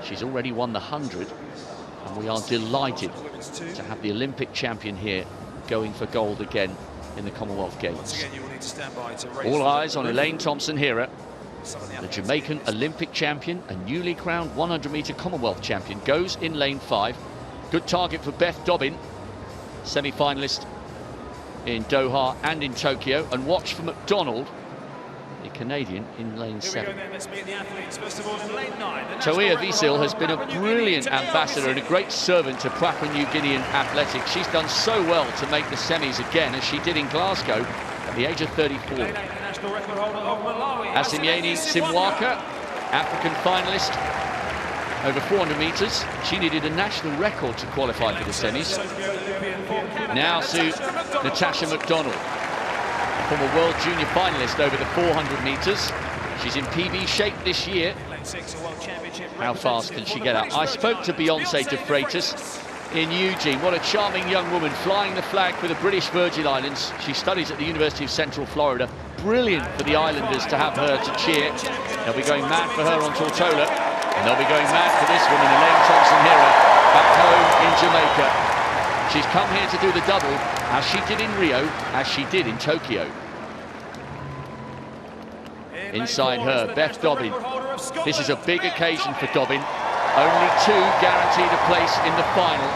She's already won the 100, and we are delighted to have the Olympic champion here going for gold again in the Commonwealth Games. All eyes on Elaine Thompson-Herah, the Jamaican Olympic champion and newly crowned 100-meter Commonwealth champion, goes in lane 5. Good target for Beth Dobbin, semi-finalist in Doha and in Tokyo. And watch for McDonald, the Canadian, in lane 7. Toia Visil has been a brilliant ambassador and a great servant to Papua New Guinean athletics. She's done so well to make the semis again, as she did in Glasgow at the age of 34. Asimieni Simwaka, African finalist over 400 meters. She needed a national record to qualify for the semis. Now to Natasha McDonald, former world junior finalist over the 400 meters. She's in PB shape this year. How fast can she get out? I spoke to Beyonce de Freitas in Eugene. What a charming young woman, flying the flag for the British Virgin Islands. She studies at the University of Central Florida. Brilliant for the Islanders to have her to cheer. They'll be going mad for her on Tortola, and they'll be going mad for this woman, Elaine Thompson-Herah, back home in Jamaica. She's come here to do the double, as she did in Rio, as she did in Tokyo. Inside her, Beth Dobbin. This is a big occasion for Dobbin. Only 2 guaranteed a place in the final.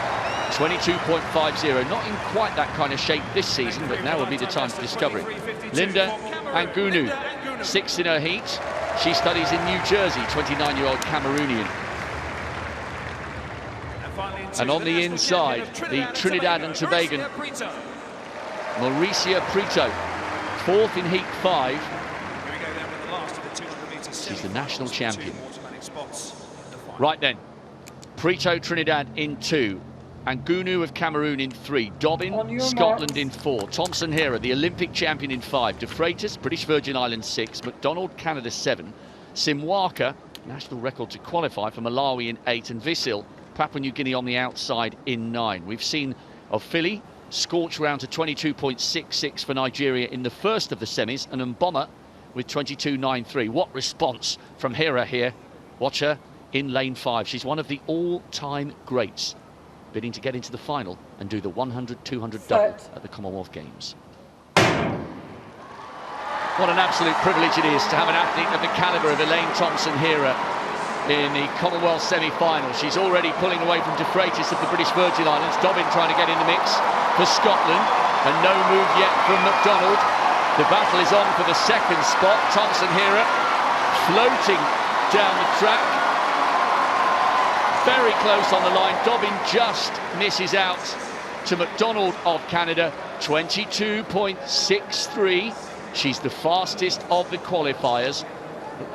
22.50, not in quite that kind of shape this season, but now will be the time to discover it. Linda Angunu, 6th in her heat. She studies in New Jersey, 29-year-old Cameroonian. And on the inside, the Trinidad and Tobagan, Mauricia Prito, 4th in heat 5. She's the national champion. Right then, Prito, Trinidad in 2. Angunu of Cameroon in 3. Dobbin, Scotland in 4. Thompson-Herah, the Olympic champion, in 5. De Freitas, British Virgin Islands, 6. McDonald, Canada, 7. Simwaka, national record to qualify, for Malawi in 8. And Visil, Papua New Guinea, on the outside in 9. We've seen Ofili scorch round to 22.66 for Nigeria in the first of the semis, and Mboma with 22.93. What response from Herah here. Watch her in lane 5. She's one of the all-time greats, bidding to get into the final and do the 100-200 double at the Commonwealth Games. What an absolute privilege it is to have an athlete of the calibre of Elaine Thompson-Herah in the Commonwealth semi-final. She's already pulling away from De Freitas of the British Virgin Islands. Dobbin trying to get in the mix for Scotland, and no move yet from McDonald. The battle is on for the 2nd spot. Thompson-Herah floating down the track, very close on the line. Dobbin just misses out to McDonald of Canada, 22.63. She's the fastest of the qualifiers.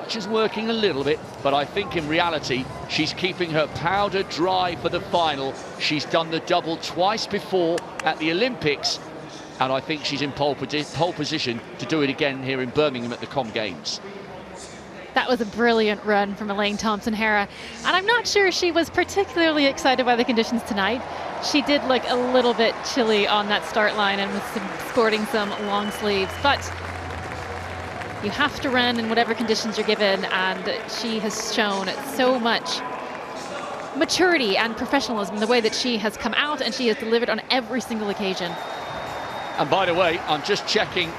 She's working a little bit, but I think in reality she's keeping her powder dry for the final. She's done the double twice before at the Olympics, and I think she's in pole position to do it again here in Birmingham at the Com Games. That was a brilliant run from Elaine Thompson-Herah, and I'm not sure she was particularly excited by the conditions tonight. She did look a little bit chilly on that start line and was sporting some long sleeves, but you have to run in whatever conditions you're given, and she has shown so much maturity and professionalism in the way that she has come out, and she has delivered on every single occasion. And by the way, I'm just checking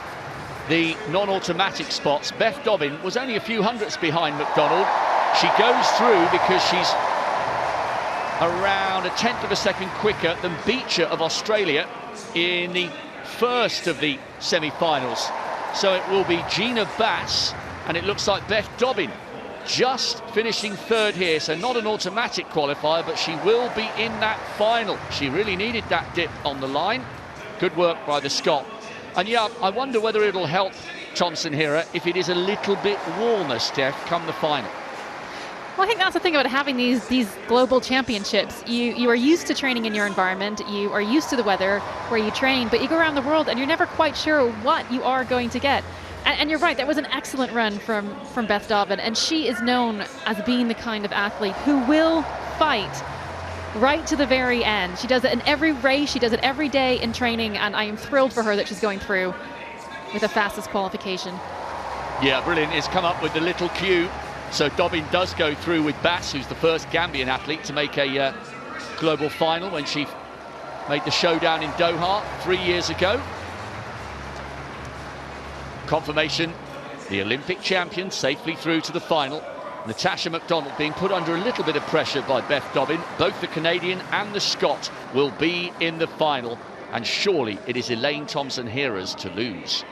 the non-automatic spots. Beth Dobbin was only a few hundredths behind McDonald. She goes through because she's around 1/10 of a second quicker than Beecher of Australia in the first of the semi-finals. So it will be Gina Bass, and it looks like Beth Dobbin just finishing 3rd here. So not an automatic qualifier, but she will be in that final. She really needed that dip on the line. Good work by the Scot. And yeah, I wonder whether it'll help Thompson-Herah if it is a little bit warmer, Steph, come the final. Well, I think that's the thing about having these global championships. You are used to training in your environment, you are used to the weather where you train, but you go around the world and you're never quite sure what you are going to get. And you're right, that was an excellent run from Beth Dobbin, and she is known as being the kind of athlete who will fight right to the very end. She does it in every race, she does it every day in training, and I am thrilled for her that she's going through with the fastest qualification. Yeah, brilliant. It's come up with the little cue So Dobbin does go through with Bass, who's the first Gambian athlete to make a global final when she made the showdown in Doha 3 years ago. Confirmation, the Olympic champion safely through to the final. Natasha McDonald being put under a little bit of pressure by Beth Dobbin. Both the Canadian and the Scot will be in the final, and surely it is Elaine Thompson-Herah's to lose.